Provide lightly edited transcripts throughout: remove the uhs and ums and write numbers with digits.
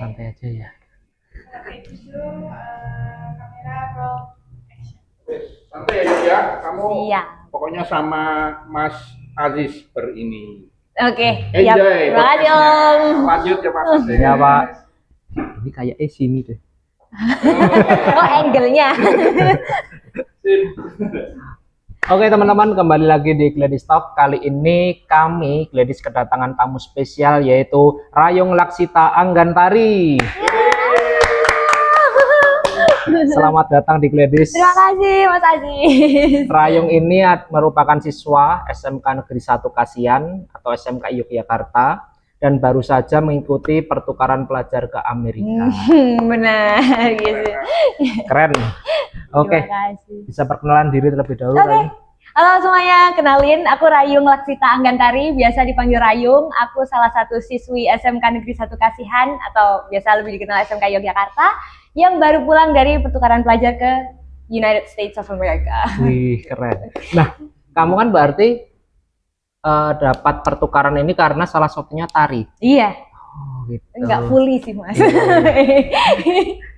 Santai aja ya. Kamera roll action. Santai ya ya, kamu Siap. pokoknya sama Mas Aziz ini. Oke, siap. Enjoy. Terima kasih Om. Lanjut ya Pak. Ya Pak. Ini kayak sini deh. Oh, angle-nya. Sip. Oke teman-teman, kembali lagi di Gladys Talk. Kali ini kami Gladys kedatangan tamu spesial, yaitu Rayong Laksita Anggantari. Selamat datang di Gladys. Terima kasih Mas Aziz. Rayong ini merupakan siswa SMK Negeri 1 Kasihan atau SMK Yogyakarta dan baru saja mengikuti pertukaran pelajar ke Amerika. Benar gitu. Keren. Oke, Terima kasih. bisa perkenalan diri terlebih dahulu. Oke. Rayong. Halo semuanya, kenalin aku Rayong Laksita Anggantari, biasa dipanggil Rayung. Aku salah satu siswi SMK Negeri 1 Kasihan atau biasa lebih dikenal SMK Yogyakarta yang baru pulang dari pertukaran pelajar ke United States of America. Wih, keren. Nah, kamu kan berarti dapat pertukaran ini karena salah satunya tari. Iya, Oh, gitu. nggak fully sih Mas.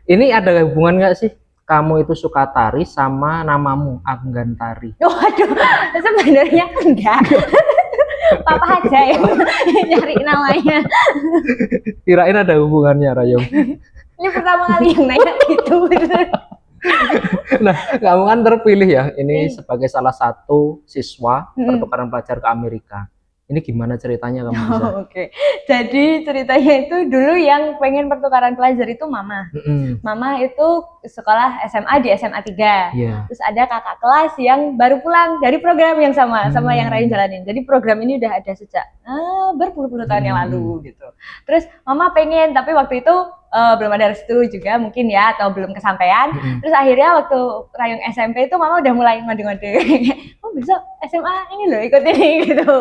Ini ada hubungan nggak sih? Kamu itu suka tari sama namamu Anggantari. Waduh, sebenarnya enggak. Papa aja yang nyari namanya. Kirain ada hubungannya, Rayong. Ini pertama kali yang nanya gitu. Nah, kamu kan terpilih ya, ini sebagai salah satu siswa pertukaran pelajar ke Amerika. Ini gimana ceritanya kamu bisa? Oke. Jadi ceritanya itu dulu yang pengen pertukaran pelajar itu mama. Mama itu sekolah SMA di SMA 3. Iya. Terus ada kakak kelas yang baru pulang dari program yang sama yang Rayun jalanin. Jadi program ini udah ada sejak berpuluh-puluh tahun yang lalu gitu. Terus mama pengen, tapi waktu itu belum ada restu juga mungkin ya, atau belum kesampaian. Terus akhirnya waktu Rayung SMP itu mama udah mulai ngode-ngode. Oh besok SMA ini loh ikut ini gitu.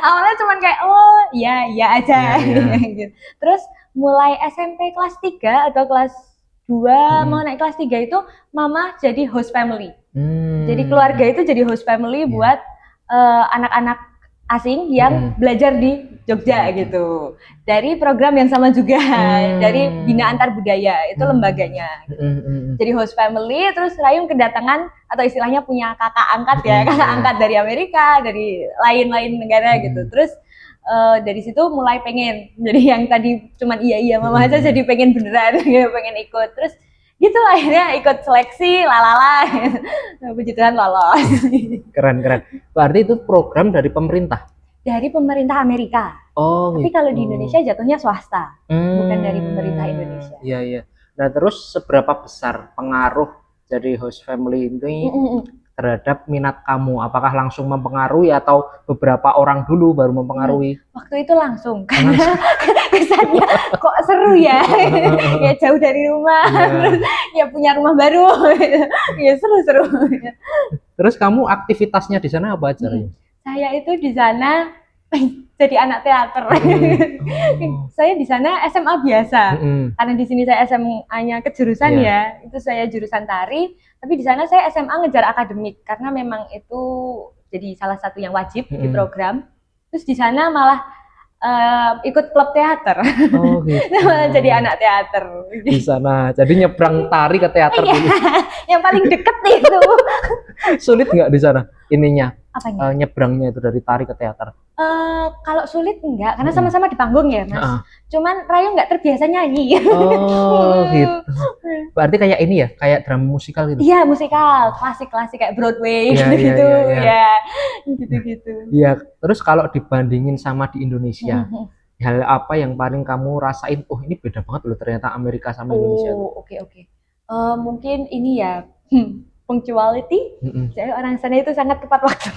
Awalnya cuman kayak oh iya aja. Gitu. Terus mulai SMP kelas 3 atau kelas 2 mau naik kelas 3 itu mama jadi host family. Jadi keluarga itu jadi host family buat anak-anak asing yang belajar di Jogja gitu. Dari program yang sama juga, dari Bina Antar Budaya, itu lembaganya. Gitu. Jadi host family, terus Rayung kedatangan atau istilahnya punya kakak angkat ya, kakak angkat dari Amerika, dari lain-lain negara gitu. Terus dari situ mulai pengen. Jadi yang tadi cuman iya mama aja jadi pengen beneran, pengen ikut. Terus gitu akhirnya ikut seleksi lalala. Puji Tuhan lolos. Keren. Berarti itu program dari pemerintah? Dari pemerintah Amerika. Oh, tapi gitu. kalau di Indonesia jatuhnya swasta, bukan dari pemerintah Indonesia. Iya. Nah, terus seberapa besar pengaruh jadi host family ini terhadap minat kamu? Apakah langsung mempengaruhi atau beberapa orang dulu baru mempengaruhi? Waktu itu langsung, karena kesannya kok seru ya, ya jauh dari rumah, terus ya punya rumah baru, ya seru. Terus kamu aktivitasnya di sana apa aja? Saya itu di sana jadi anak teater. Saya di sana SMA biasa. Karena di sini saya SMA-nya kejurusan ya, itu saya jurusan tari. Tapi di sana saya SMA ngejar akademik karena memang itu jadi salah satu yang wajib di program. Terus di sana malah ikut klub teater. Oh, gitu. Jadi anak teater di sana. Jadi nyebrang tari ke teater dulu. Yang paling deket itu. Sulit nggak di sana ininya? Apanya? Nyebrangnya itu dari tari ke teater. Kalau sulit enggak, karena sama-sama di panggung ya Mas. Cuman Rayung nggak terbiasa nyanyi. Oh gitu. Berarti kayak ini ya, kayak drama musikal gitu. Iya, musikal, klasik kayak Broadway gitu. Ya, gitu. Iya, terus kalau dibandingin sama di Indonesia, hal apa yang paling kamu rasain? Oh ini beda banget loh ternyata Amerika sama Indonesia. Oke. Mungkin ini ya. Punctuality, jadi orang sana itu sangat tepat waktu.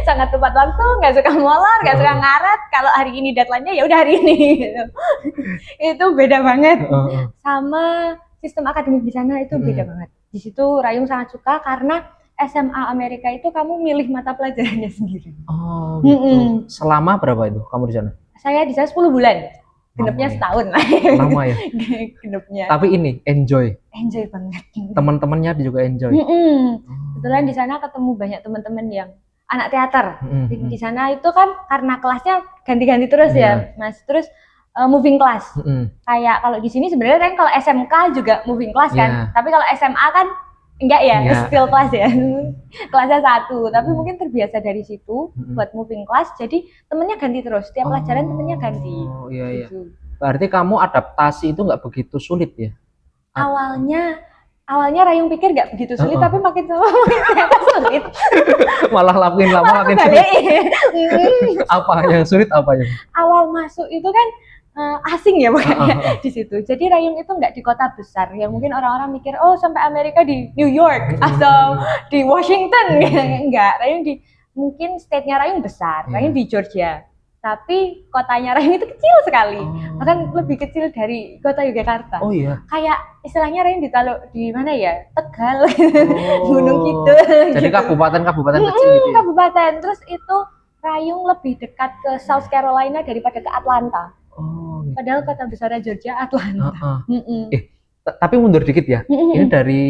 Sangat tepat waktu, nggak suka molor, nggak suka ngaret. Kalau hari ini deadline-nya ya udah hari ini. Gitu. Itu beda banget. Sama sistem akademik di sana itu beda banget. Di situ Rayung sangat suka karena SMA Amerika itu kamu milih mata pelajarannya sendiri. Oh, gitu. Selama berapa itu kamu di sana? Saya di sana 10 bulan. Genepnya setahun lah. Lama ya. Genepnya. Tapi ini enjoy banget. Teman-temannya juga enjoy. Kebetulan di sana ketemu banyak teman-teman yang anak teater. Di sana itu kan karena kelasnya ganti-ganti terus ya, Mas. Terus moving class. Mm-mm. Kayak kalau di sini sebenarnya kan kalau SMK juga moving class kan. Iya. Tapi kalau SMA kan enggak ya, Enggak. still class ya. Kelasnya 1. Tapi Mm. mungkin terbiasa dari situ Mm-mm. buat moving class. Jadi temennya ganti terus. Tiap pelajaran temennya ganti. Oh, iya. Gitu. Berarti kamu adaptasi itu nggak begitu sulit ya? Awalnya Rayung pikir nggak begitu sulit, Uh-uh. tapi makin lama makin ternyata sulit. Malah makin lama Malah makin sulit. kebalik. Apa yang sulit apa yang? Awal masuk itu kan asing ya makanya Uh-uh. di situ. Jadi Rayung itu nggak di kota besar yang mungkin orang-orang mikir oh sampai Amerika di New York atau di Washington. Enggak, Rayung di mungkin state-nya Rayung besar, Iya. Rayung di Georgia. Tapi kotanya Rayung itu kecil sekali. Oh. Bahkan lebih kecil dari kota Yogyakarta. Oh iya. Kayak istilahnya Rayung ditaruh di mana ya? Tegal, Oh. Gunung Kidul. Jadi gitu. kabupaten kecil gitu ya. Kabupaten. Terus itu Rayung lebih dekat ke South Carolina daripada ke Atlanta. Oh. Gitu. Padahal kota besarnya Georgia Atlanta. Uh-uh. Mm-mm. Tapi mundur dikit ya. Mm-mm. Ini dari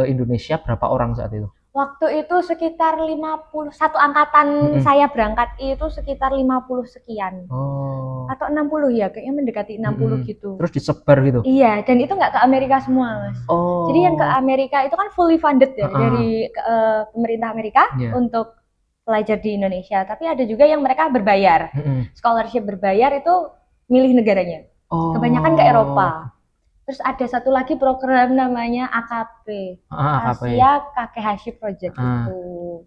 Indonesia berapa orang saat itu? Waktu itu sekitar 50, satu angkatan saya berangkat itu sekitar 50 sekian. Oh. Atau 60 ya, kayaknya mendekati 60 gitu. Terus disebar gitu. Iya, dan itu nggak ke Amerika semua, Mas. Oh. Jadi yang ke Amerika itu kan fully funded ya dari pemerintah Amerika Iya. untuk pelajar di Indonesia. Tapi ada juga yang mereka berbayar. Scholarship berbayar itu milih negaranya. Oh. Kebanyakan ke Eropa. Terus ada satu lagi program namanya AKP, AKP. Asia Kakehashi Project itu.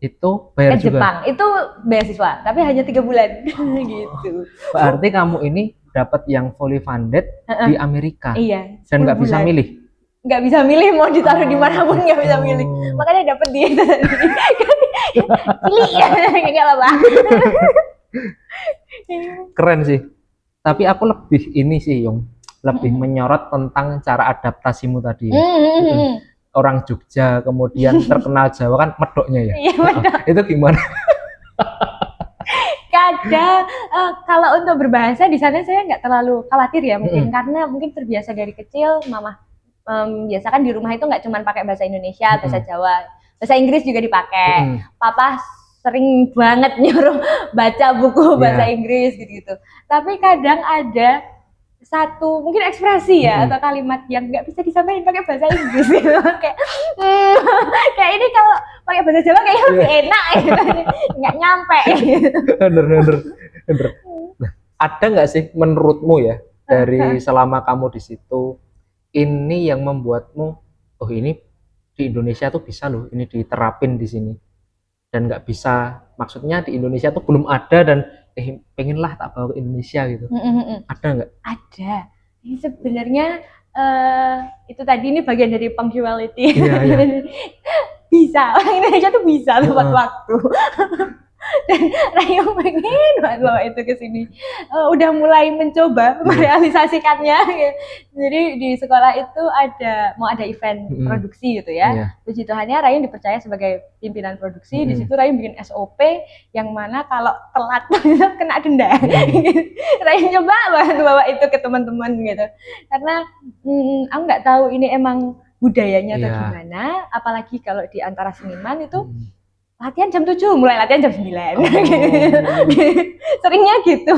Itu bayar Ke juga. Jepang. Itu beasiswa, tapi hanya 3 bulan. Gitu. Berarti kamu ini dapat yang fully funded di Amerika Iya. dan 10 nggak bisa bulan. milih. Nggak bisa milih, mau ditaruh di manapun nggak bisa milih. Makanya dapet di itu tadi. Pilih ya, nggak apa-apa. Keren sih. Tapi aku lebih ini sih, Yung. Lebih menyorot tentang cara adaptasimu tadi. Orang Jogja kemudian terkenal Jawa kan medoknya ya. Iya benar. Itu gimana? Kadang kalau untuk berbahasa di sana saya nggak terlalu khawatir ya mungkin karena mungkin terbiasa dari kecil mama biasa kan di rumah itu nggak cuma pakai bahasa Indonesia, bahasa Jawa, bahasa Inggris juga dipakai. Papa sering banget nyuruh baca buku bahasa Inggris gitu-gitu. Tapi kadang ada satu mungkin ekspresi ya atau kalimat yang nggak bisa disampaikan pakai bahasa Inggris gitu. Kayak ini kalau pakai bahasa Jawa kayaknya lebih enak gitu. Nggak nyampe gitu. Bener. Nah, ada nggak sih menurutmu ya dari selama kamu di situ ini yang membuatmu oh ini di Indonesia tuh bisa loh ini diterapin di sini dan nggak bisa maksudnya di Indonesia tuh belum ada dan pengenlah tak bawa ke Indonesia gitu. Ada nggak? Ada. Ini sebenarnya itu tadi ini bagian dari punctuality. Iya. Bisa, orang Indonesia tuh bisa tepat waktu. Dan Rayung pengen banget bawa itu ke sini. Udah mulai mencoba merealisasikannya. Jadi di sekolah itu mau ada event produksi gitu ya. Puji Tuhannya Rayung dipercaya sebagai pimpinan produksi. Di situ Rayung bikin SOP yang mana kalau telat kena denda. Rayung coba banget bawa itu ke teman-teman gitu. Karena aku nggak tahu ini emang budayanya atau gimana. Apalagi kalau di antara seniman itu latihan jam 7, mulai latihan jam 9. Seringnya gitu.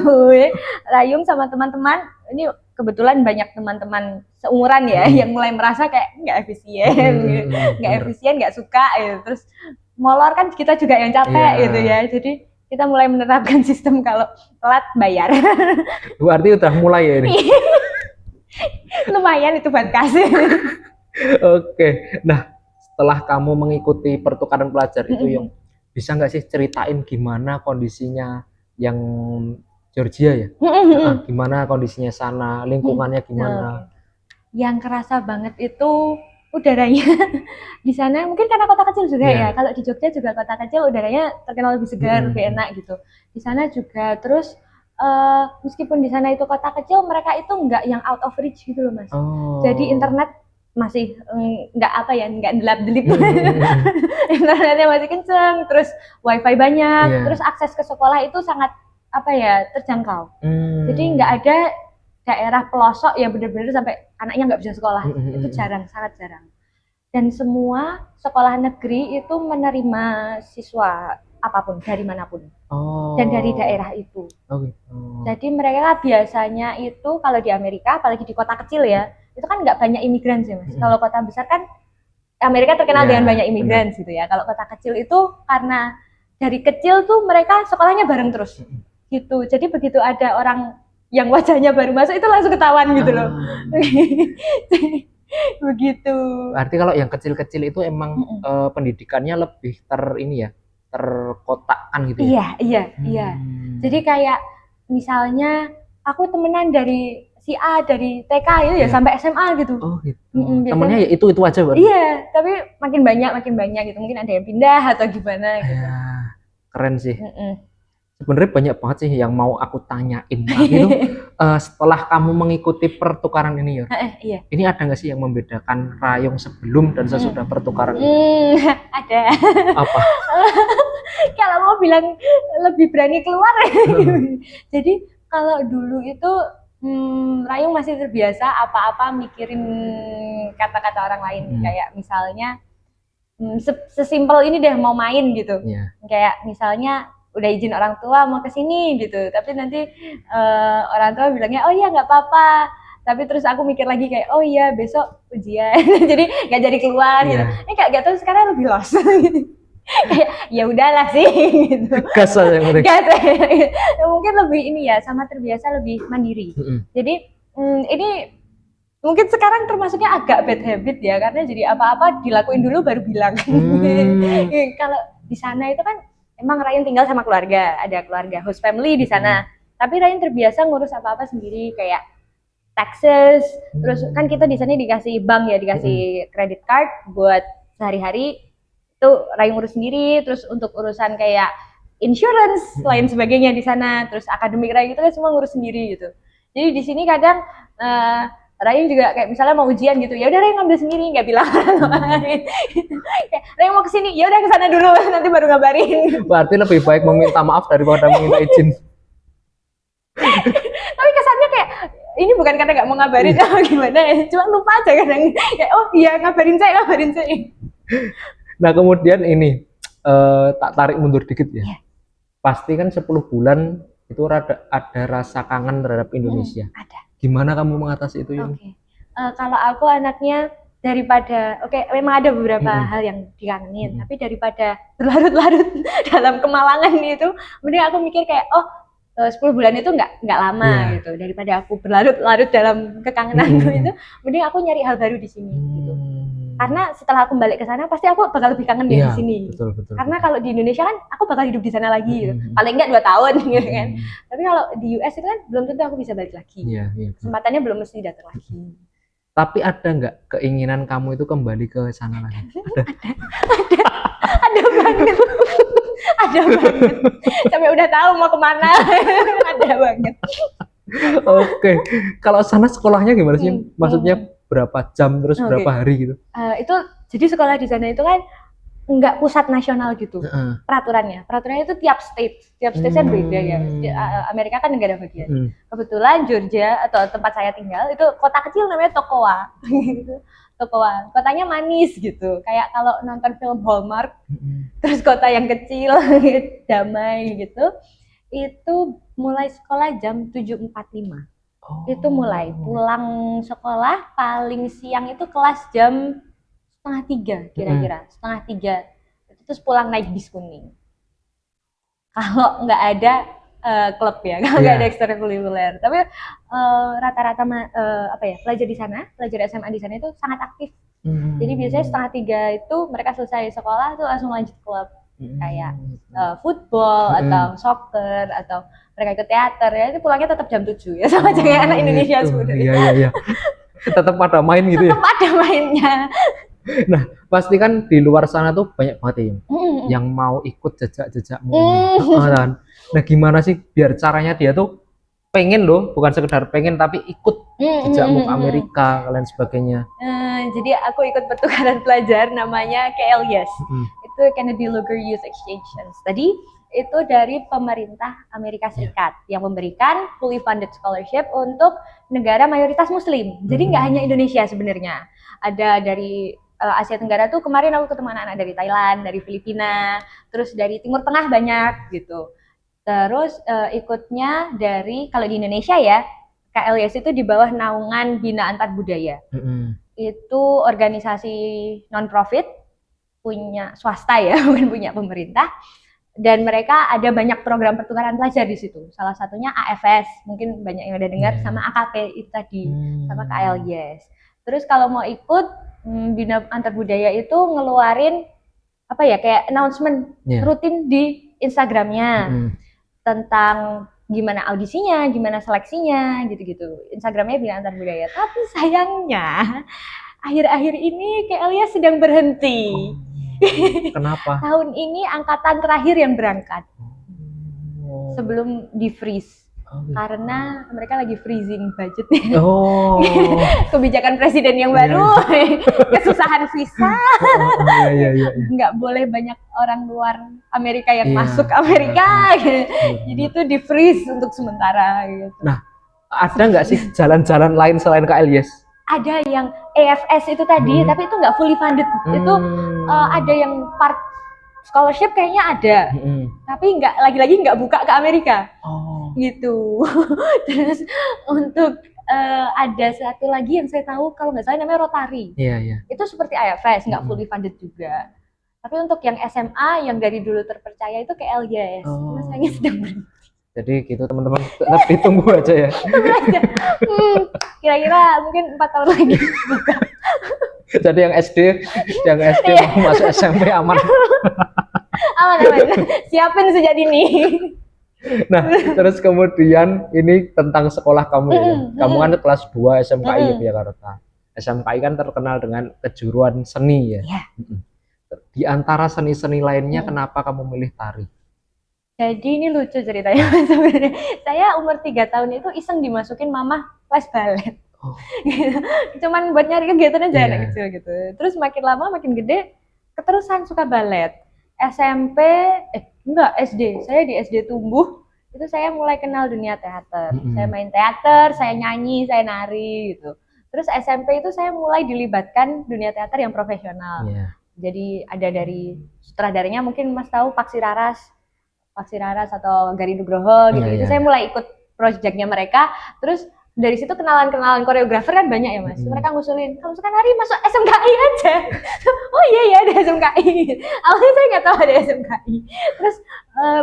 Rayung sama teman-teman, ini kebetulan banyak teman-teman seumuran ya, yang mulai merasa kayak nggak efisien, nggak suka gitu. Terus molor kan kita juga yang capek gitu ya. Jadi kita mulai menerapkan sistem kalau telat bayar. Berarti udah mulai ya ini? Lumayan itu buat kasih. Oke, nah setelah kamu mengikuti pertukaran pelajar itu yang bisa nggak sih ceritain gimana kondisinya yang Georgia ya? Gimana kondisinya sana, lingkungannya gimana? Yang kerasa banget itu udaranya di sana mungkin karena kota kecil juga ya. Kalau di Jogja juga kota kecil udaranya terkenal lebih segar, lebih enak gitu. Di sana juga terus meskipun di sana itu kota kecil, mereka itu nggak yang out of reach gitu loh Mas. Jadi internet masih nggak delap-delip. Internetnya masih kenceng, terus wifi banyak, terus akses ke sekolah itu sangat terjangkau. Jadi nggak ada daerah pelosok yang benar-benar sampai anaknya nggak bisa sekolah. Itu jarang, sangat jarang. Dan semua sekolah negeri itu menerima siswa apapun dari manapun Oh. dan dari daerah itu. Oh, gitu. Jadi mereka biasanya itu kalau di Amerika, apalagi di kota kecil ya, itu kan nggak banyak imigran sih mas. Kalau kota besar kan Amerika terkenal Ya, dengan banyak imigran gitu ya. Kalau kota kecil itu karena dari kecil tuh mereka sekolahnya bareng terus gitu. Jadi begitu ada orang yang wajahnya baru masuk itu langsung ketahuan gitu loh. Begitu. Berarti kalau yang kecil-kecil itu emang pendidikannya lebih terkotakkan gitu ya? Iya. Jadi kayak misalnya aku temenan dari si A dari TK itu ya sampai SMA gitu. Oh gitu. Biasanya, temennya ya itu aja Bang? Iya, tapi makin banyak gitu. Mungkin ada yang pindah atau gimana gitu. Ya, keren sih. Sebenarnya banyak banget sih yang mau aku tanyain. Gitu. Setelah kamu mengikuti pertukaran ini ya, Iya. ini ada nggak sih yang membedakan Rayong sebelum dan sesudah pertukaran? Ada. Apa? Kalau mau bilang lebih berani keluar. Jadi kalau dulu itu Rayong masih terbiasa apa-apa mikirin kata-kata orang lain. Kayak misalnya sesimpel ini deh mau main gitu. Kayak misalnya udah izin orang tua mau kesini gitu, tapi nanti orang tua bilangnya oh iya nggak apa-apa, tapi terus aku mikir lagi kayak oh iya besok ujian jadi nggak jadi keluar gitu. Ini kayak tuh sekarang lebih los kayak ya udahlah sih gitu. Gas aja mungkin lebih ini ya, sama terbiasa lebih mandiri. Jadi ini mungkin sekarang termasuknya agak bad habit ya, karena jadi apa-apa dilakuin dulu baru bilang. Kalau di sana itu kan emang Ryan tinggal sama keluarga, ada keluarga host family di sana. Tapi Ryan terbiasa ngurus apa-apa sendiri, kayak taxes. Terus kan kita di sana dikasih bank ya, dikasih credit card buat sehari-hari. Itu Ryan urus sendiri. Terus untuk urusan kayak insurance, lain sebagainya di sana. Terus akademik Ryan itu kan semua ngurus sendiri gitu. Jadi di sini kadang Ryan juga kayak misalnya mau ujian gitu, ya udah Ryan ngambil sendiri, nggak bilang Ryan mau kesini, ya udah kesana dulu, nanti baru ngabarin. Berarti lebih baik meminta maaf daripada meminta izin. Tapi kesannya kayak ini bukan karena nggak mau ngabarin atau gimana ya, cuma lupa aja kadang. Kayak oh iya ngabarin saya. Nah kemudian ini tak tarik mundur dikit ya. Pasti kan 10 bulan itu ada rasa kangen terhadap Indonesia. Ada. Gimana kamu mengatasi itu ya? Kalau aku anaknya daripada memang ada beberapa hal yang dikangenin, tapi daripada berlarut-larut dalam kemalangan itu, mending aku mikir kayak 10 bulan itu nggak lama gitu, daripada aku berlarut-larut dalam kekangenan itu, mending aku nyari hal baru di sini gitu. Karena setelah aku balik ke sana pasti aku bakal lebih kangen di sini. Betul. Karena kalau di Indonesia kan aku bakal hidup di sana lagi gitu. Paling enggak 2 tahun gitu kan. Tapi kalau di US itu kan belum tentu aku bisa balik lagi. Kesempatannya belum mesti datang lagi. Tapi ada nggak keinginan kamu itu kembali ke sana lagi? Ada banget. Sampai udah tahu mau kemana. Ada banget. Oke. Kalau sana sekolahnya gimana sih? Maksudnya berapa jam terus berapa hari gitu? Itu jadi sekolah di sana itu kan nggak pusat nasional gitu peraturannya itu tiap state-nya beda ya. Amerika kan negara bagian. Kebetulan Georgia atau tempat saya tinggal itu kota kecil namanya Toccoa gitu. Toccoa, kotanya manis gitu, kayak kalau nonton film Hallmark. Terus kota yang kecil damai gitu. Itu mulai sekolah jam 7.45. Itu mulai pulang sekolah paling siang itu kelas jam 2:30 kira-kira, 2:30. Terus pulang naik bis kuning. Kalau nggak ada klub ya, kalau nggak ada ekstrakurikuler. Tapi rata-rata pelajar di sana, pelajar SMA di sana itu sangat aktif. Jadi biasanya 2:30 itu mereka selesai sekolah tuh langsung lanjut klub. Kayak football atau soccer atau mereka ke teater ya, itu pulangnya tetap jam 7 ya, sama aja kayak anak Indonesia sebenarnya. Iya. Tetap ada main gitu ya? Tetap ada mainnya. Nah, pasti kan di luar sana tuh banyak banget ya yang mau ikut jejak-jejakmu. Nah, gimana sih biar caranya dia tuh pengen loh, bukan sekedar pengen tapi ikut jejakmu ke Amerika dan sebagainya. Jadi aku ikut pertukaran pelajar namanya KLYS. Itu Kennedy Lugar Youth Exchange. Tadi itu dari pemerintah Amerika Serikat yang memberikan fully funded scholarship untuk negara mayoritas Muslim. Jadi nggak hanya Indonesia sebenarnya, ada dari Asia Tenggara tuh kemarin aku ketemu anak-anak dari Thailand, dari Filipina, terus dari Timur Tengah banyak gitu. Terus ikutnya dari kalau di Indonesia ya, KLYS itu di bawah naungan Bina Antar Budaya. Itu organisasi non-profit, punya swasta ya, bukan punya pemerintah. Dan mereka ada banyak program pertukaran pelajar di situ. Salah satunya AFS, mungkin banyak yang udah dengar, sama AKP itu tadi, sama KLYS. Terus kalau mau ikut Bina Antar Budaya itu ngeluarin apa ya, kayak announcement rutin di Instagramnya tentang gimana audisinya, gimana seleksinya, gitu-gitu. Instagramnya Bina Antar Budaya. Tapi sayangnya akhir-akhir ini KLYS sedang berhenti. Kenapa? Tahun ini angkatan terakhir yang berangkat sebelum di freeze karena mereka lagi freezing budgetnya. Kebijakan presiden yang baru, kesusahan visa, nggak boleh banyak orang luar Amerika yang masuk Amerika, jadi itu di freeze untuk sementara. Gitu. Nah, ada nggak sih jalan-jalan lain selain KLYS? Ada yang AFS itu tadi, tapi itu nggak fully funded. Itu ada yang part scholarship kayaknya ada, tapi lagi-lagi nggak buka ke Amerika. Gitu. Terus untuk ada satu lagi yang saya tahu kalau nggak salah namanya Rotary. Itu seperti AFS, nggak fully funded juga. Tapi untuk yang SMA yang dari dulu terpercaya itu KLYS. Mas sayangnya sedang berhenti. Jadi gitu teman-teman, tapi tunggu aja ya. Tunggu aja. Kira-kira mungkin 4 tahun lagi buka. Jadi yang SD mau masuk SMP aman. Aman. Siapin sejak dini. Nah, terus kemudian ini tentang sekolah kamu ya. Kamu kan kelas 2 SMKI Yogyakarta. SMKI kan terkenal dengan kejuruan seni ya. Di antara seni-seni lainnya kenapa kamu milih tari? Jadi ini lucu ceritanya sebenarnya. Saya umur 3 tahun itu iseng dimasukin mama les balet. Cuman buat nyari kegiatan aja anak kecil gitu. Terus makin lama makin gede keterusan suka balet. SMP SD. Saya di SD tumbuh itu saya mulai kenal dunia teater. Saya main teater, saya nyanyi, saya nari gitu. Terus SMP itu saya mulai dilibatkan dunia teater yang profesional. Jadi ada dari sutradaranya mungkin Mas tahu Paksi Raras atau Gari Nugroho gitu. Saya mulai ikut proyeknya mereka. Terus dari situ kenalan koreografer kan banyak ya Mas. Mereka ngusulin, kamu suka nari masuk SMKI aja. Oh iya ada SMKI. Awalnya saya nggak tahu ada SMKI. Terus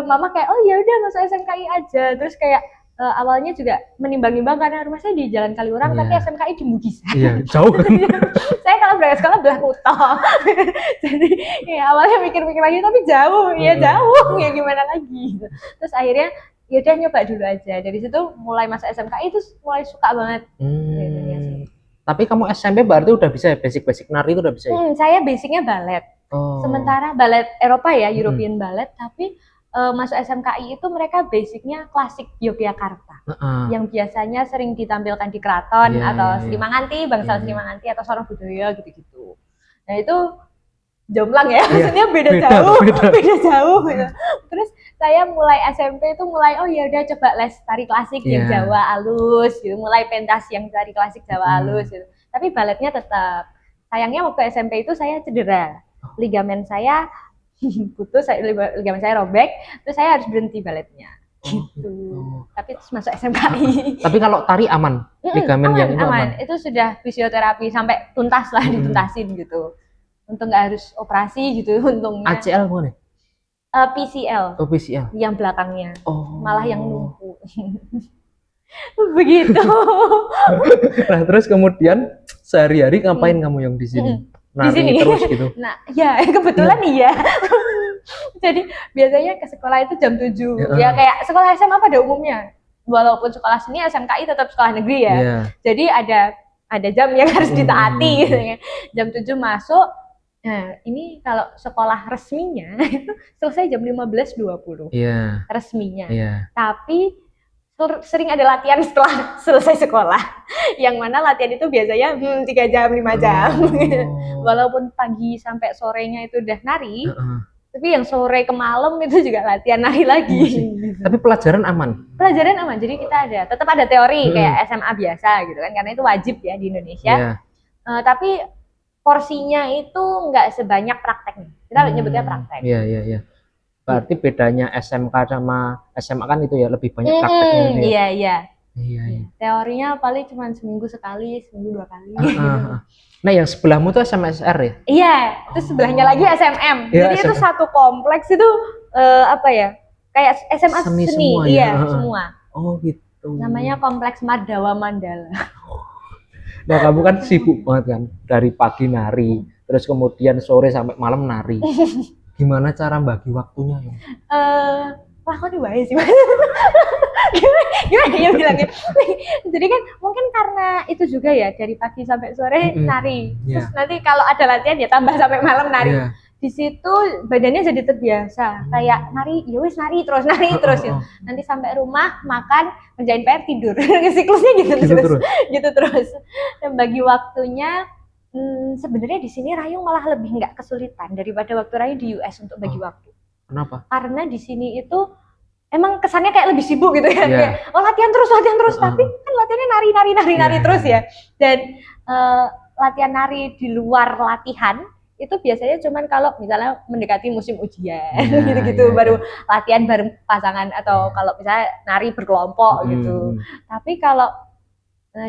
mama kayak oh ya udah masuk SMKI aja. Terus kayak awalnya juga menimbang-nimbang karena rumah saya di Jalan Kaliurang, tapi SMKI di Mugisan. Jauh. Saya kalau berangkat sekolah belah Kuto. Jadi ya awalnya mikir-mikir lagi tapi jauh, jauh ya gimana lagi. Terus akhirnya ya udah nyoba dulu aja. Dari situ mulai masa SMKI itu mulai suka banget. Tapi kamu SMP berarti udah bisa ya, basic nari itu udah bisa ya? Saya basicnya balet. Sementara balet Eropa ya, European ballet, tapi masuk SMKI itu mereka basicnya klasik Yogyakarta. Yang biasanya sering ditampilkan di keraton atau Sri Manganti, bangsal Sri Manganti atau Sora Budaya gitu-gitu. Nah itu jomplang ya, maksudnya beda jauh gitu. Terus saya mulai SMP itu mulai oh ya udah coba les tari klasik yang Jawa halus gitu, mulai pentas yang tari klasik Jawa halus gitu. Tapi baletnya tetap. Sayangnya waktu SMP itu saya cedera. Ligamen saya putus, ligamen saya robek, terus saya harus berhenti baletnya. Gitu. Tapi terus masuk SMKI. Tapi kalau tari aman? Ligamen yang itu aman? Itu sudah fisioterapi sampai tuntas lah, dituntasin gitu. Untuk nggak harus operasi gitu untungnya. ACL mana? PCL. PCL. Yang belakangnya. Malah yang lumpuh. Begitu. Nah, terus kemudian sehari-hari ngapain kamu yang di sini? Nari di sini terus gitu. Nah, ya kebetulan iya. Jadi biasanya ke sekolah itu jam 7. Ya kayak sekolah SMA pada umumnya. Walaupun sekolah seni SMKI tetap sekolah negeri ya. Jadi ada jam yang harus ditaati gitu ya. Jam 7 masuk. Nah, ini kalau sekolah resminya itu selesai jam 15.20. Resminya. Tapi sering ada latihan setelah selesai sekolah. Yang mana latihan itu biasanya 3 jam, 5 jam. Walaupun pagi sampai sorenya itu udah nari, tapi yang sore ke malam itu juga latihan nari lagi. Tapi pelajaran aman? Pelajaran aman, jadi kita tetap ada teori kayak SMA biasa gitu kan, karena itu wajib ya di Indonesia. Tapi porsinya itu nggak sebanyak prakteknya. Kita nyebutnya praktek. Iya. Berarti bedanya SMK sama SMA kan itu ya lebih banyak prakteknya gitu ya. Iya. Iya. Teorinya paling cuma seminggu sekali, seminggu 2 kali. Nah, yang sebelahmu tuh SMSR ya? Iya, terus sebelahnya lagi SMM. Iya, Jadi itu SMM. satu kompleks itu apa ya? Kayak SMA Seni seni, semua ya? iya, Heeh. semua. Oh gitu. Namanya Kompleks Mardawa Mandala. Nah, kamu kan sibuk banget kan dari pagi nari, terus kemudian sore sampai malam nari. Gimana cara bagi waktunya ya? Wah, kok dibayar sih? Gimana ya bilangnya? Jadi kan mungkin karena itu juga ya dari pagi sampai sore nari. Terus nanti kalau ada latihan ya tambah sampai malam nari. Iya. Di situ badannya jadi terbiasa. Kayak nari, ya wis nari terus ya. Nanti sampai rumah makan, ngerjain PR, tidur. Siklusnya gitu terus. Dan bagi waktunya sebenarnya di sini Rayung malah lebih nggak kesulitan daripada waktu Rayung di US untuk bagi waktu. Kenapa? Karena di sini itu emang kesannya kayak lebih sibuk gitu ya. Iya. Kayak, latihan terus, tapi kan latihannya nari terus ya. Dan latihan nari di luar latihan itu biasanya cuman kalau misalnya mendekati musim ujian gitu-gitu baru latihan bareng pasangan atau kalau misalnya nari berkelompok gitu. Tapi kalau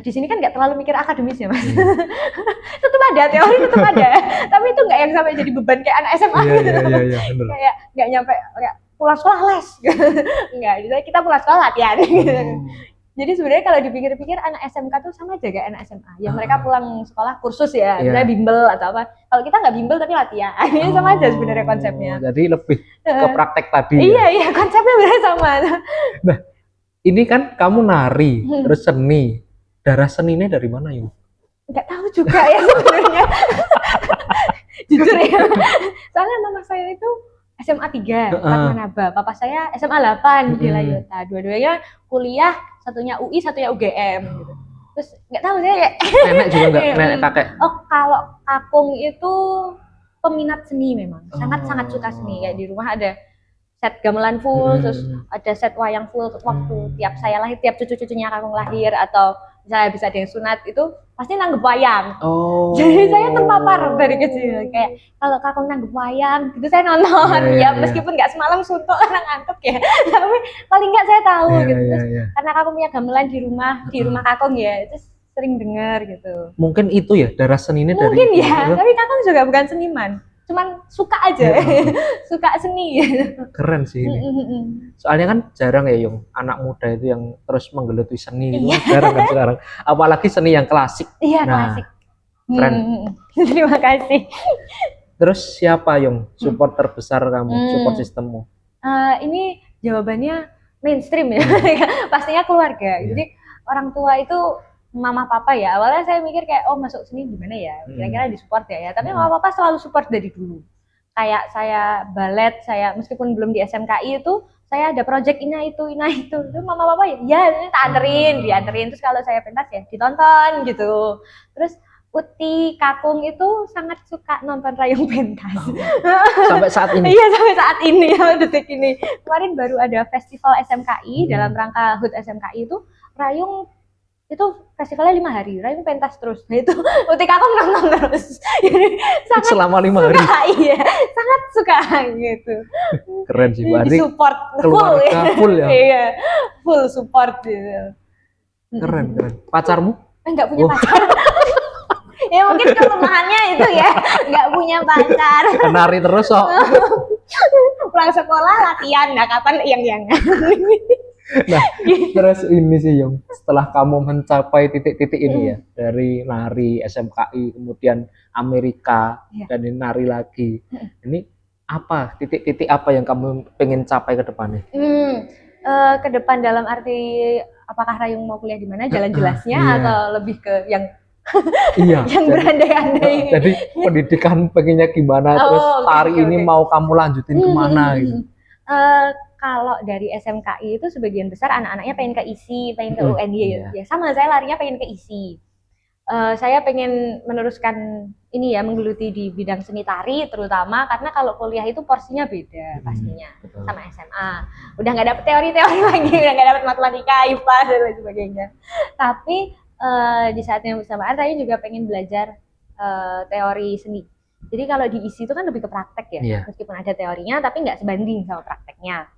di sini kan nggak terlalu mikir akademis ya mas. Tetap ada teori tapi itu nggak yang sampai jadi beban kayak anak SMA gitu. Iya, Kayak nggak nyampe kayak pulang sekolah les. Enggak, jadi kita pulang sekolah latihan gitu. Jadi sebenarnya kalau dipikir-pikir anak SMK tuh sama aja kayak anak SMA. Yang mereka pulang sekolah kursus ya, misalnya bimbel atau apa. Kalau kita nggak bimbel tapi latihan. Ini sama aja sebenarnya konsepnya. Jadi lebih ke praktek tadi. Iya, konsepnya benar sama. Nah, ini kan kamu nari, terus seni. Darah seninya dari mana, Yung? Nggak tahu juga ya sebenarnya. Jujur ya. Soalnya mama saya itu SMA 3, Manaba. Papa saya SMA 8 di Layota. Dua-duanya kuliah, satunya UI, satunya UGM gitu. Terus nggak tahu saya ya. Nenek juga nggak, nenek kakek. Oh, kalau kakung itu peminat seni memang. Sangat-sangat suka seni. Kayak di rumah ada set gamelan full, terus ada set wayang full waktu tiap saya lahir, tiap cucu-cucunya kakung lahir atau misalnya bisa ada yang sunat itu pasti nanggep wayang. Jadi saya terpapar dari kecil kayak kalau kakung nanggep wayang gitu saya nonton meskipun nggak semalam suntuk karena ngantuk ya tapi paling nggak saya tahu gitu. Terus karena kakung punya gamelan di rumah kakung ya itu sering dengar gitu. Mungkin itu ya darah seninya dari mungkin ya tapi kakung juga bukan seniman, cuman suka aja suka seni. Keren sih ini. Soalnya kan jarang ya Yung anak muda itu yang terus menggeluti seni itu jarang kan sekarang, apalagi seni yang klasik. Klasik. Keren. Terima kasih. Terus siapa Yung support terbesar kamu, support sistemmu? Ini jawabannya mainstream ya. Pastinya keluarga. Jadi orang tua itu mama papa ya, awalnya saya mikir kayak masuk sini gimana ya, kira-kira disupport ya, tapi mama papa selalu support dari dulu. Kayak saya balet, saya meskipun belum di SMKI itu saya ada project ini itu terus mama papa ya ini tak dianterin, terus kalau saya pentas ya ditonton gitu. Terus Uti kakung itu sangat suka nonton Rayung pentas. Sampai saat ini? Iya sampai saat ini, sampai detik ini. Kemarin baru ada festival SMKI dalam rangka HUT SMKI itu Rayung itu festivalnya 5 hari, Rayung pentas terus. Nah itu Uti kakung nonton terus. Sangat selama 5 hari. Iya, sangat suka gitu. Keren sih, berarti support keluarga full ya. Iya, full support gitu. Keren. Pacarmu? Enggak punya pacar. Ya mungkin kelemahannya itu ya, nggak punya pacar. Nari terus kok. Pulang sekolah latihan, nggak kapan yang. Nah, terus ini sih Yung, setelah kamu mencapai titik-titik ini ya, dari nari SMKI, kemudian Amerika, dan ini nari lagi. Ini apa, titik-titik apa yang kamu pengen capai ke depannya? Ke depan dalam arti apakah Rayung mau kuliah di mana, jalan jelasnya atau lebih ke yang yang berandai-andai. Jadi pendidikan pengennya gimana, terus tari ini mau kamu lanjutin kemana gitu? Kalau dari SMKI itu sebagian besar anak-anaknya pengen ke ISI, pengen ke UNY ya sama saya larinya pengen ke ISI. Saya pengen meneruskan ini ya, menggeluti di bidang seni tari terutama karena kalau kuliah itu porsinya beda pastinya sama SMA. Udah nggak dapet teori-teori lagi, udah nggak dapet matematika, IPA dan lain sebagainya. Tapi di saat yang bersamaan saya juga pengen belajar teori seni. Jadi kalau di ISI itu kan lebih ke praktek ya, Iya. meskipun ada teorinya tapi nggak sebanding sama prakteknya.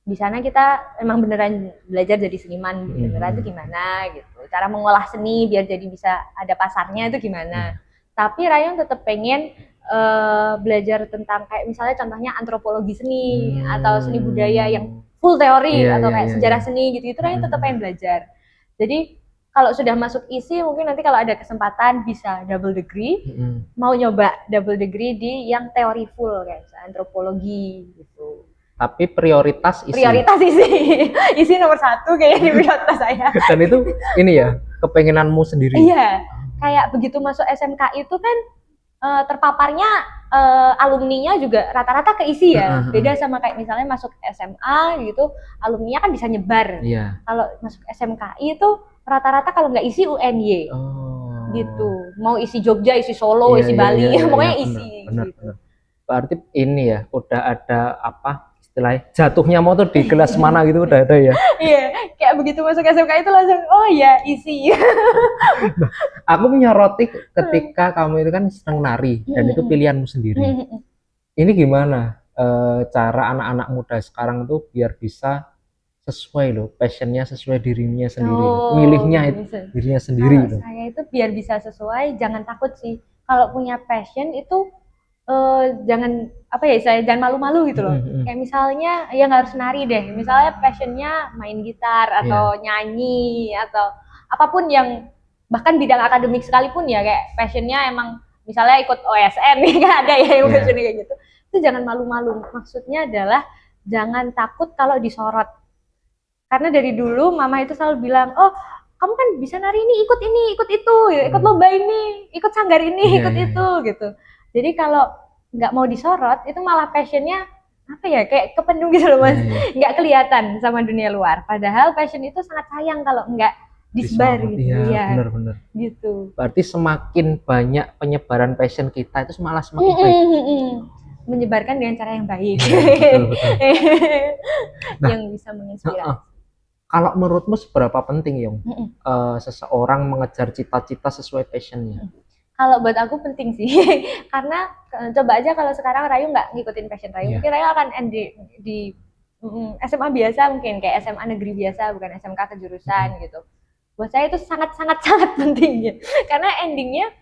Di sana kita emang beneran belajar jadi seniman beneran itu gimana gitu, cara mengolah seni biar jadi bisa ada pasarnya itu gimana. Tapi Rayong tetap pengen belajar tentang kayak misalnya contohnya antropologi seni atau seni budaya yang full teori Iya, atau iya, kayak iya, sejarah iya. seni gitu, itu Rayong tetap pengen belajar. Jadi kalau sudah masuk ISI mungkin nanti kalau ada kesempatan bisa double degree, mau nyoba double degree di yang teori full kayak misalnya antropologi gitu. Tapi prioritas isi. Prioritas isi nomor 1 kayaknya di prioritas saya. Dan itu ini ya kepengenanmu sendiri. Iya, kayak begitu masuk SMK itu kan terpaparnya alumninya juga rata-rata ke ISI ya. Beda sama kayak misalnya masuk SMA gitu, alumninya kan bisa nyebar. Iya. Kalau masuk SMKI itu rata-rata kalau nggak ISI UNY. Gitu. Mau isi Jogja, isi Solo, isi Bali, pokoknya isi. Benar. Berarti ini ya udah ada apa istilahnya jatuhnya mau tuh di kelas mana gitu udah ada ya. Iya, kayak begitu masuk SMK itu langsung oh ya isi. Aku menyoroti ketika kamu itu kan senang nari dan itu pilihanmu sendiri. Ini gimana cara anak-anak muda sekarang tuh biar bisa sesuai loh, passionnya sesuai dirinya sendiri, milihnya itu dirinya sendiri. Kalau saya itu biar bisa sesuai, jangan takut sih. Kalau punya passion itu jangan apa ya, saya jangan malu-malu gitu loh. Kayak misalnya ya nggak harus nari deh. Misalnya passionnya main gitar atau nyanyi atau apapun yang bahkan bidang akademik sekalipun ya, kayak passionnya emang misalnya ikut OSN nih kan ada ya yang passionnya kayak gitu. Itu jangan malu-malu. Maksudnya adalah jangan takut kalau disorot. Karena dari dulu mama itu selalu bilang, oh kamu kan bisa nari ini, ikut itu, ikut lomba ini, ikut sanggar ini, ikut itu gitu. Jadi kalau nggak mau disorot, itu malah passionnya apa ya, kayak kependung gitu loh mas, nggak kelihatan sama dunia luar. Padahal passion itu sangat sayang kalau nggak disebar gitu. Iya, benar-benar. Gitu. Berarti semakin banyak penyebaran passion kita itu malah semakin baik. Menyebarkan dengan cara yang baik, yang bisa menginspirasi. Kalau menurutmu seberapa penting Yung seseorang mengejar cita-cita sesuai passionnya? Kalau buat aku penting sih, karena coba aja kalau sekarang Rayu nggak ngikutin passion Rayu, mungkin Rayu akan end di SMA biasa, mungkin kayak SMA negeri biasa, bukan SMK kejurusan gitu. Buat saya itu sangat penting ya, karena endingnya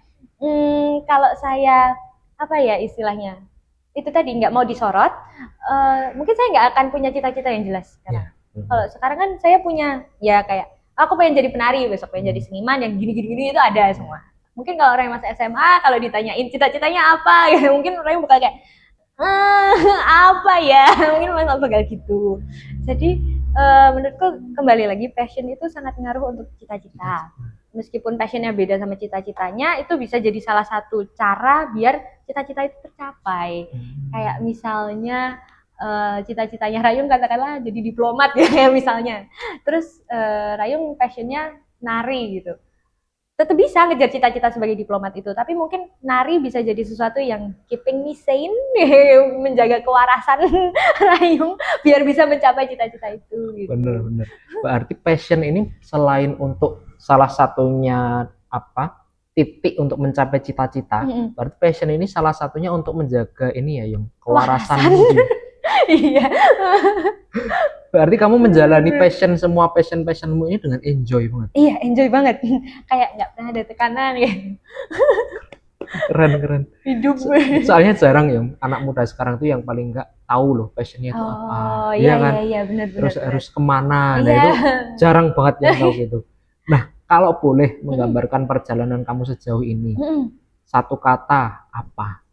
kalau saya apa ya istilahnya, itu tadi nggak mau disorot, mungkin saya nggak akan punya cita-cita yang jelas sekarang. Kalau sekarang kan saya punya ya kayak aku pengen jadi penari, besok pengen jadi seniman, yang gini itu ada semua. Mungkin kalau orang yang masih SMA, kalau ditanyain cita-citanya apa, ya mungkin orang yang bakal kayak apa ya, mungkin masih bakal gitu. Jadi menurutku kembali lagi passion itu sangat ngaruh untuk cita-cita. Meskipun passionnya beda sama cita-citanya, itu bisa jadi salah satu cara biar cita-cita itu tercapai. Kayak misalnya cita-citanya Rayung katakanlah jadi diplomat ya misalnya. Terus Rayung passionnya nari gitu. Tetap bisa ngejar cita-cita sebagai diplomat itu, tapi mungkin nari bisa jadi sesuatu yang keeping me sane, menjaga kewarasan Rayung biar bisa mencapai cita-cita itu. Gitu. Bener. Berarti passion ini selain untuk salah satunya apa titik untuk mencapai cita-cita, berarti passion ini salah satunya untuk menjaga ini ya Yung kewarasan. Iya. Berarti kamu menjalani semua passionmu ini dengan enjoy banget. Iya, enjoy banget. Kayak nggak pernah ada tekanan ya. Keren. Hidup. Soalnya jarang ya anak muda sekarang tuh yang paling nggak tahu loh passionnya itu apa. Iya, benar. Terus harus kemana? Nah itu jarang banget yang tahu gitu. Nah kalau boleh menggambarkan perjalanan kamu sejauh ini, satu kata apa?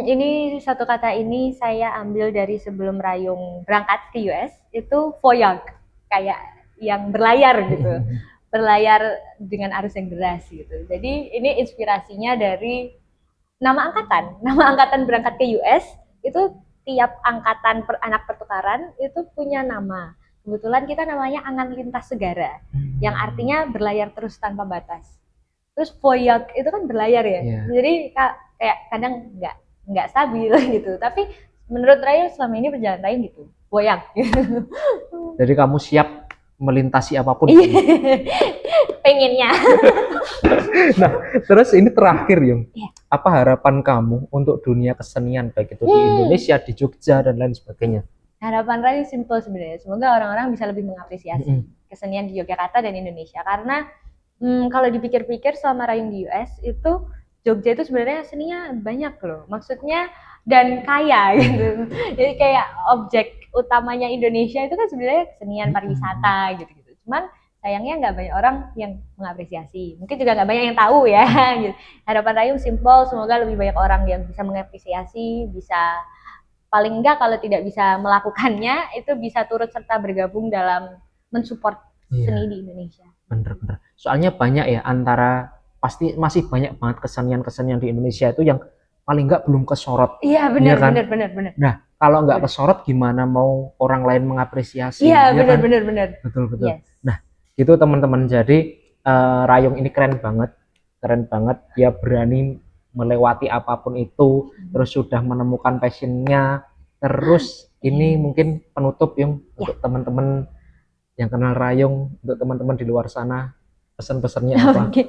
Ini satu kata ini saya ambil dari sebelum Rayung berangkat ke US, itu voyage, kayak yang berlayar gitu, berlayar dengan arus yang deras gitu. Jadi ini inspirasinya dari nama angkatan berangkat ke US, itu tiap angkatan anak pertukaran itu punya nama. Kebetulan kita namanya Angan Lintas Segara, yang artinya berlayar terus tanpa batas. Terus voyage itu kan berlayar ya, jadi kayak kadang nggak stabil gitu. Tapi menurut Rayu selama ini perjalanan Rayu gitu, voyage. Jadi kamu siap melintasi apapun? Pengennya. Nah, terus ini terakhir Yung. Iya. Apa harapan kamu untuk dunia kesenian baik itu di Indonesia, di Jogja dan lain sebagainya? Harapan Rayu simple sebenarnya. Semoga orang-orang bisa lebih mengapresiasi kesenian di Yogyakarta dan Indonesia. Karena kalau dipikir-pikir selama Rayung di US itu Jogja itu sebenarnya seninya banyak loh. Maksudnya dan kaya gitu. Jadi kayak objek utamanya Indonesia itu kan sebenarnya kesenian pariwisata gitu-gitu. Cuman sayangnya nggak banyak orang yang mengapresiasi. Mungkin juga nggak banyak yang tahu ya. Gitu. Harapan Rayung simple. Semoga lebih banyak orang yang bisa mengapresiasi, bisa paling enggak kalau tidak bisa melakukannya itu bisa turut serta bergabung dalam mensupport seni di Indonesia. Bener-bener. Soalnya banyak ya antara pasti masih banyak banget kesenian-kesenian di Indonesia itu yang paling enggak belum kesorot. Iya benar kan? benar. Nah, kalau nggak kesorot gimana mau orang lain mengapresiasi? Iya ya benar kan? benar. Betul. Yes. Nah, gitu teman-teman. Jadi Rayung ini keren banget. Dia berani melewati apapun itu, terus sudah menemukan passionnya. Terus ini mungkin penutup Yung untuk teman-teman yang kenal Rayung, untuk teman-teman di luar sana, pesan-pesannya apa? Oke.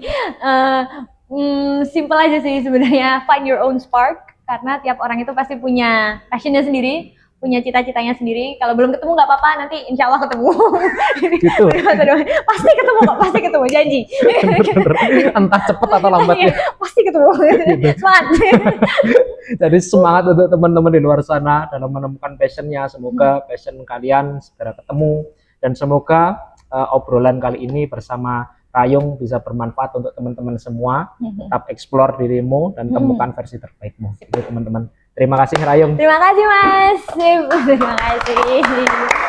Simple aja sih sebenarnya, find your own spark karena tiap orang itu pasti punya passionnya sendiri, punya cita-citanya sendiri. Kalau belum ketemu nggak apa-apa, nanti insya Allah ketemu. Gitu. Pasti ketemu kok, pasti ketemu, janji. Bener-bener. Entah cepat atau lambat ya. Pasti ketemu. Semangat. Jadi semangat untuk teman-teman di luar sana dalam menemukan passionnya. Semoga passion kalian segera ketemu dan semoga obrolan kali ini bersama Rayung bisa bermanfaat untuk teman-teman semua. Tetap explore dirimu dan temukan versi terbaikmu. Itu teman-teman. Terima kasih Rayung. Terima kasih Mas. Terima kasih.